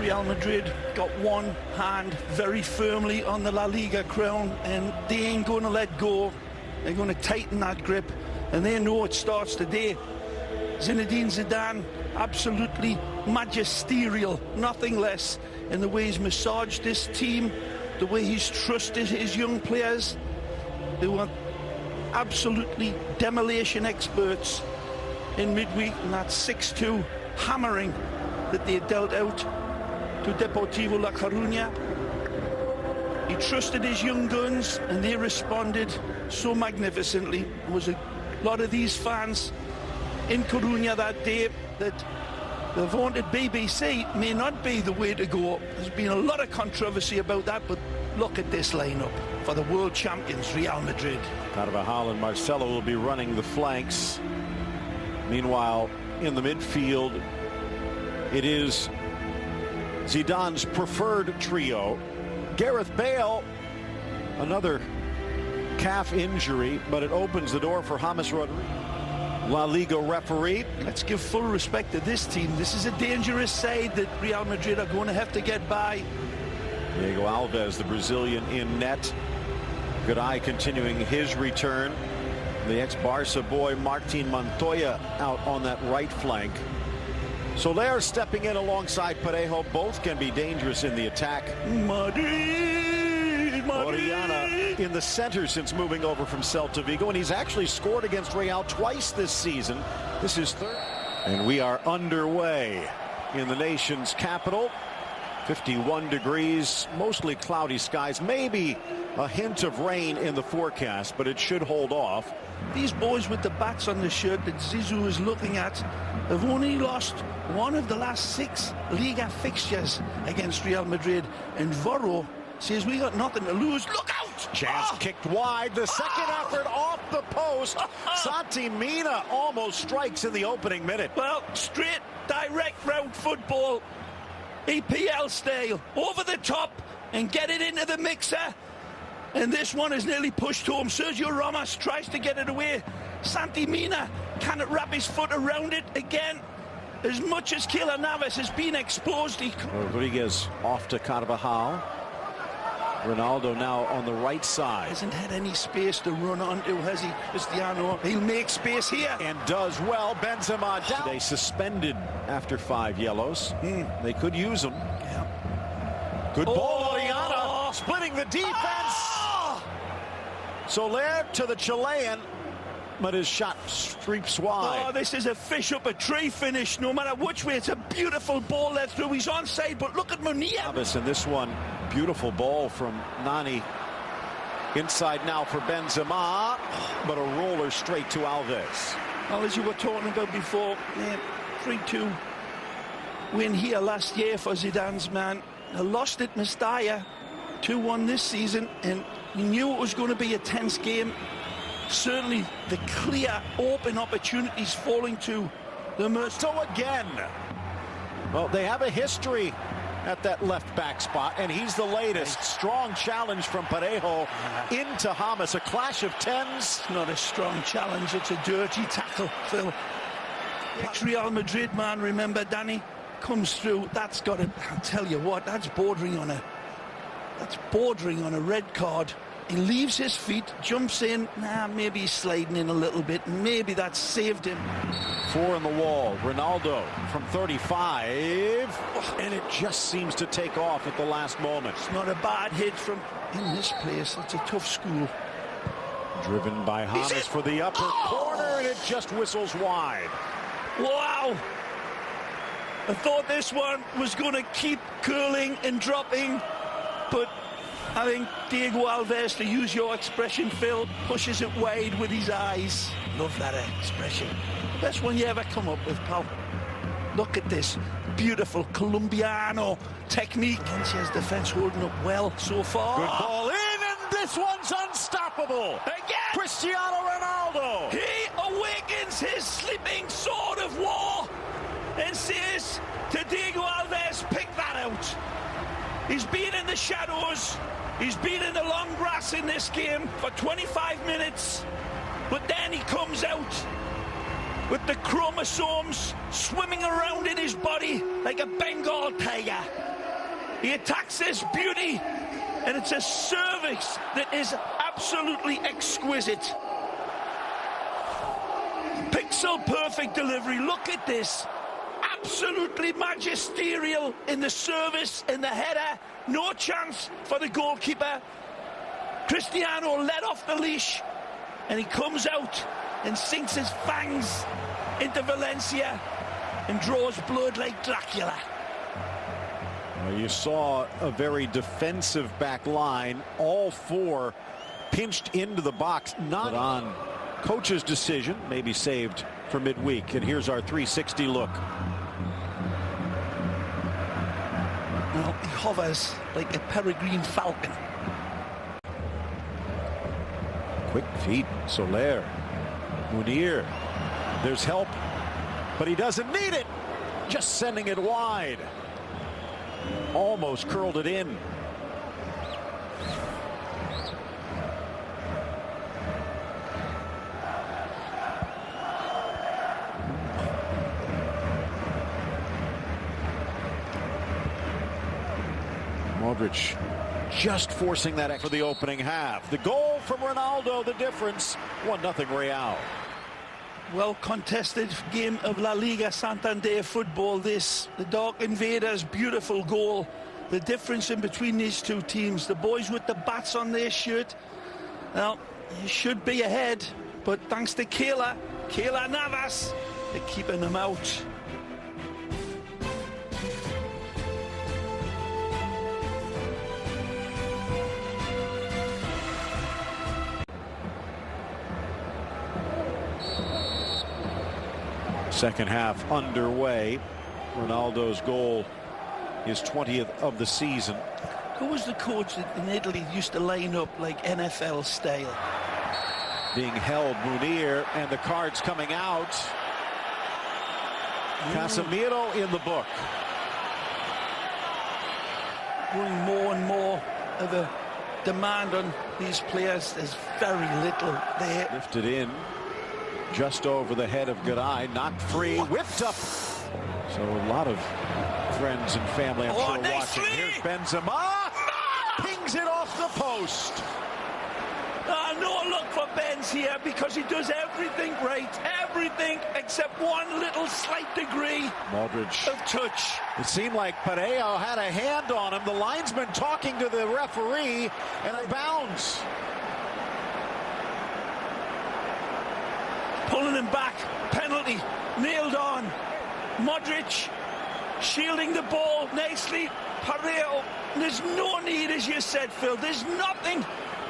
Real Madrid got one hand very firmly on the La Liga crown, and they ain't going to let go. They're going to tighten that grip, and they know it starts today. Zinedine Zidane, absolutely magisterial, nothing less, in the way he's massaged this team, the way he's trusted his young players. They were absolutely demolition experts in midweek, and that 6-2 hammering that they dealt out to Deportivo La Coruña. He trusted his young guns, and they responded so magnificently. There was a lot of these fans in Coruña that day that the vaunted BBC may not be the way to go. There's been a lot of controversy about that, but look at this lineup for the world champions Real Madrid. Carvajal and Marcelo will be running the flanks. Meanwhile, in the midfield, it is Zidane's preferred trio. Gareth Bale, another calf injury, but it opens the door for James Rodriguez. La Liga referee. Let's give full respect to this team. This is a dangerous side that Real Madrid are going to have to get by. Diego Alves, the Brazilian, in net. Good eye continuing his return. The ex-Barca boy Martin Montoya out on that right flank. Soler stepping in alongside Parejo. Both can be dangerous in the attack. Madrid, Oriana in the center since moving over from Celta Vigo, and he's actually scored against Real twice this season. This is third. And we are underway in the nation's capital. 51 degrees, mostly cloudy skies, maybe a hint of rain in the forecast, but it should hold off. These boys with the bats on the shirt that Zizou is looking at have only lost one of the last 6 Liga fixtures against Real Madrid, and Voro says we got nothing to lose. Look out! Chance kicked wide. The second effort off the post. Santi Mina almost strikes in the opening minute. Well, straight, direct route football, EPL style, over the top and get it into the mixer. And this one is nearly pushed home. Sergio Ramos tries to get it away. Santi Mina cannot wrap his foot around it again. As much as Keylor Navas has been exposed. Rodriguez off to Carvajal. Ronaldo now on the right side. Hasn't had any space to run onto, has he, Cristiano? He'll make space here. And does well. Benzema down. Today suspended after 5 yellows. They could use him. Yeah. Good ball, Oriana. Splitting the defense. Soler to the Chilean, but his shot streaks wide. Oh, this is a fish up a tree finish, no matter which way. It's a beautiful ball let through. He's onside, but look at Munir. And this one, beautiful ball from Nani. Inside now for Benzema, but a roller straight to Alves. Well, as you were talking about before, 3-2 win here last year for Zidane's man. They lost at Mestalla, 2-1 this season, and you knew it was going to be a tense game. Certainly the clear open opportunities falling to the Merto again. Well, they have a history at that left back spot, and he's the latest. Strong challenge from Parejo into James. A clash of tens. It's not a strong challenge, it's a dirty tackle, Phil. Real Madrid man, remember, Danny, comes through. That's got to, I'll tell you what, that's bordering on a red card. He leaves his feet, jumps in. Maybe he's sliding in a little bit. Maybe that's saved him. 4 in the wall. Ronaldo from 35. And it just seems to take off at the last moment. It's not a bad hit from in this place. It's a tough school. Driven by James for the upper corner, and it just whistles wide. Wow. I thought this one was going to keep curling and dropping, but I think Diego Alves, to use your expression, Phil, pushes it wide with his eyes. Love that expression. Best one you ever come up with, pal. Look at this beautiful Colombiano technique. Valencia's defense holding up well so far. Good ball in, and this one's unstoppable. Again! Cristiano Ronaldo. He awakens his sleeping sword of war and says to Diego Alves, pick that out. He's been in the shadows. He's been in the long grass in this game for 25 minutes. But then he comes out with the chromosomes swimming around in his body like a Bengal tiger. He attacks this beauty, and it's a service that is absolutely exquisite. Pixel perfect delivery. Look at this. Absolutely magisterial in the service, in the header. No chance for the goalkeeper. Cristiano let off the leash, and he comes out and sinks his fangs into Valencia and draws blood like Dracula. Well, you saw a very defensive back line. All four pinched into the box, not on coach's decision, maybe saved for midweek. And here's our 360 look. Well, he hovers like a peregrine falcon. Quick feet, Soler, Munir. There's help, but he doesn't need it. Just sending it wide. Almost curled it in. Modric just forcing that for the opening half. The goal from Ronaldo, the difference, 1-0 Real. Well contested game of La Liga Santander football this. The Dark Invaders, beautiful goal. The difference in between these two teams, the boys with the bats on their shirt, well, you should be ahead, but thanks to Keylor Navas, they're keeping them out. Second half underway. Ronaldo's goal, his 20th of the season. Who was the coach that in Italy used to line up like NFL style? Being held, Munir, and the cards coming out. Casemiro in the book. Growing more and more of a demand on these players. There's very little there. Lifted in. Just over the head of Garay, knocked free, whipped up. So a lot of friends and family, I'm sure, watching. Here's Benzema, pings it off the post. No look for Benz here because he does everything right, everything except one little slight degree Modric of touch. It seemed like Parejo had a hand on him. The linesman talking to the referee, and it bounds. Pulling him back, penalty, nailed on. Modric shielding the ball nicely. Parejo, there's no need, as you said, Phil. There's nothing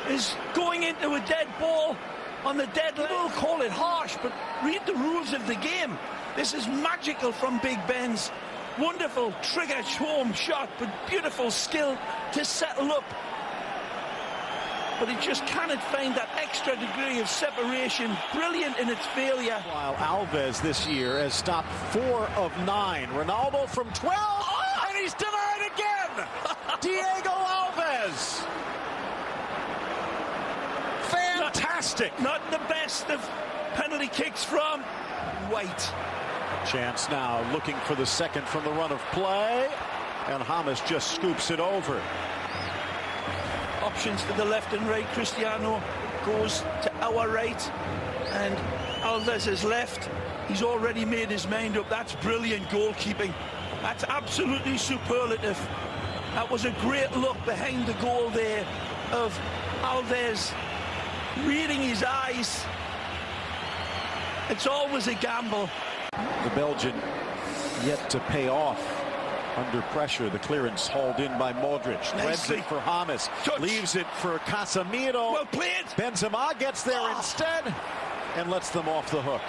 is going into a dead ball on the dead level. We'll call it harsh, but read the rules of the game. This is magical from Big Ben's. Wonderful trigger home shot, but beautiful skill to settle up. But he just cannot find that extra degree of separation. Brilliant in its failure. While Alves this year has stopped 4 of 9. Ronaldo from 12, and he's denied again. Diego Alves. Fantastic. Not the best of penalty kicks from White. Chance now looking for the second from the run of play. And James just scoops it over. Options to the left and right. Cristiano goes to our right, and Alves is left. He's already made his mind up. That's brilliant goalkeeping. That's absolutely superlative. That was a great look behind the goal there of Alves, reading his eyes. It's always a gamble. The Belgian yet to pay off. Under pressure, the clearance hauled in by Modric. Threads it for James. Touch. Leaves it for Casemiro. Well played. Benzema gets there instead and lets them off the hook.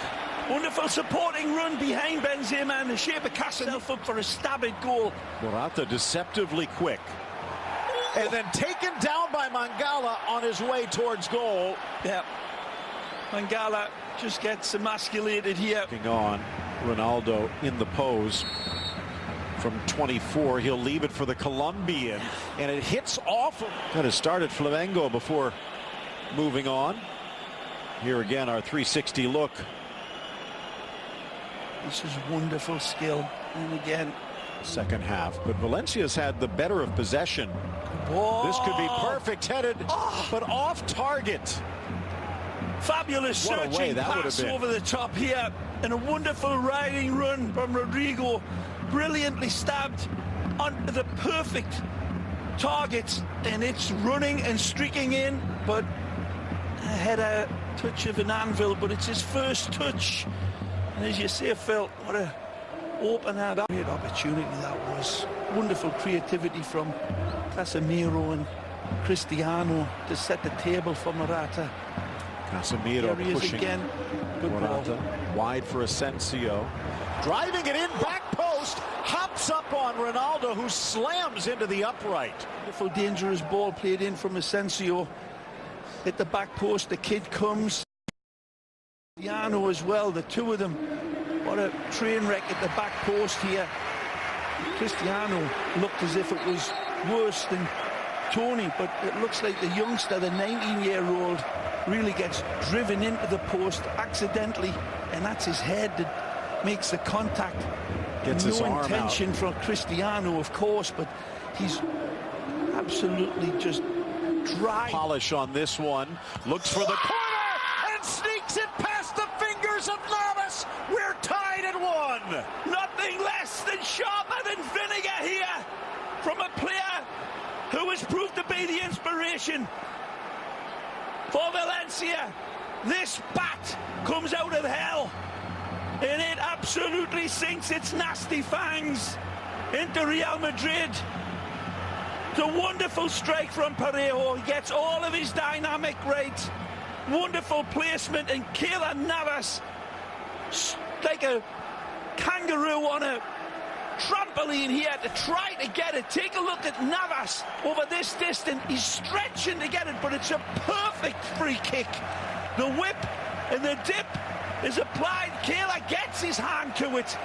Wonderful supporting run behind Benzema and the shape of Casemiro up for a stab at goal. Morata deceptively quick. And then taken down by Mangala on his way towards goal. Yeah. Mangala just gets emasculated here. Looking on, Ronaldo in the pose. From 24, he'll leave it for the Colombian, and it hits off. Got to start at Flamengo before moving on. Here again, our 360 look. This is wonderful skill, and again, second half, but Valencia's had the better of possession. Whoa. This could be perfect headed, but off target. Fabulous searching pass over the top here, and a wonderful riding run from Rodrigo, brilliantly stabbed onto the perfect target, and it's running and streaking in, but had a touch of an anvil, but it's his first touch, and as you say, Phil, what a opener. That great opportunity that was. Wonderful creativity from Casemiro and Cristiano to set the table for Morata. Casemiro pushing again. Good Morata ball. wide for Asensio, driving it in, back post, hops up on Ronaldo, who slams into the upright. Beautiful, dangerous ball played in from Asensio. Hit the back post, the kid comes. Cristiano as well, the two of them. What a train wreck at the back post here. Cristiano looked as if it was worse than Tony, but it looks like the youngster, the 19-year-old, really gets driven into the post accidentally, and that's his head that makes the contact. Gets his arm intention out. from Cristiano, of course, but he's absolutely just dry. Polish on this one, looks for the corner and sneaks it past the fingers of Navas. We're tied at 1. Nothing less than sharper than vinegar here from a player who has proved to be the inspiration for Valencia. This bat comes out of hell, and it absolutely sinks its nasty fangs into Real Madrid. It's a wonderful strike from Parejo. He gets all of his dynamic right. Wonderful placement, and Keylor Navas, like a kangaroo on a trampoline here to try to get it. Take a look at Navas over this distance. He's stretching to get it, but it's a perfect free kick. The whip and the dip is applied. Keylor gets his hand to it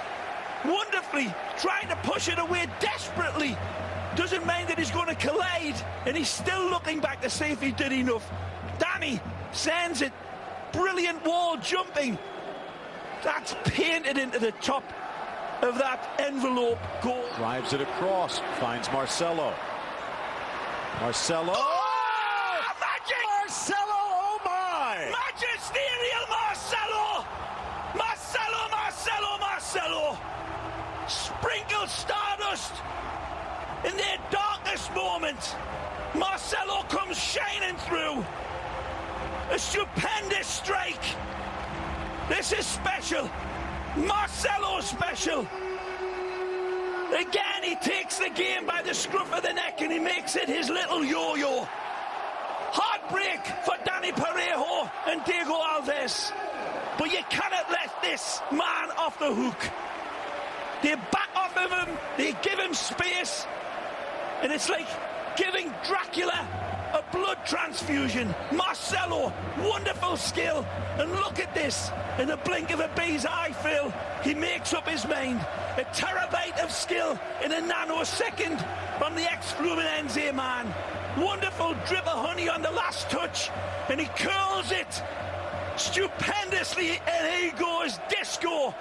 wonderfully, trying to push it away desperately. Doesn't mind that he's going to collide, and he's still looking back to see if he did enough. Danny sends it. Brilliant wall jumping. That's painted into the top of that envelope goal. Drives it across, finds Marcelo. Marcelo. Oh, magic! Marcelo, oh my! Magisterial Marcelo! Marcelo, Marcelo, Marcelo! Sprinkle stardust in their darkest moment. Marcelo comes shining through. A stupendous strike. This is special. Marcelo special. Again, he takes the game by the scruff of the neck and he makes it his little yo-yo. Heartbreak for Dani Parejo and Diego Alves. But you cannot let this man off the hook. They back off of him, they give him space, and it's like giving Dracula a blood transfusion. Marcelo, wonderful skill, and look at this. In a blink of a bee's eye, Phil, he makes up his mind. A terabyte of skill in a nanosecond from the ex-Fluminense man. Wonderful drip of honey on the last touch, and he curls it stupendously, and he goes disco.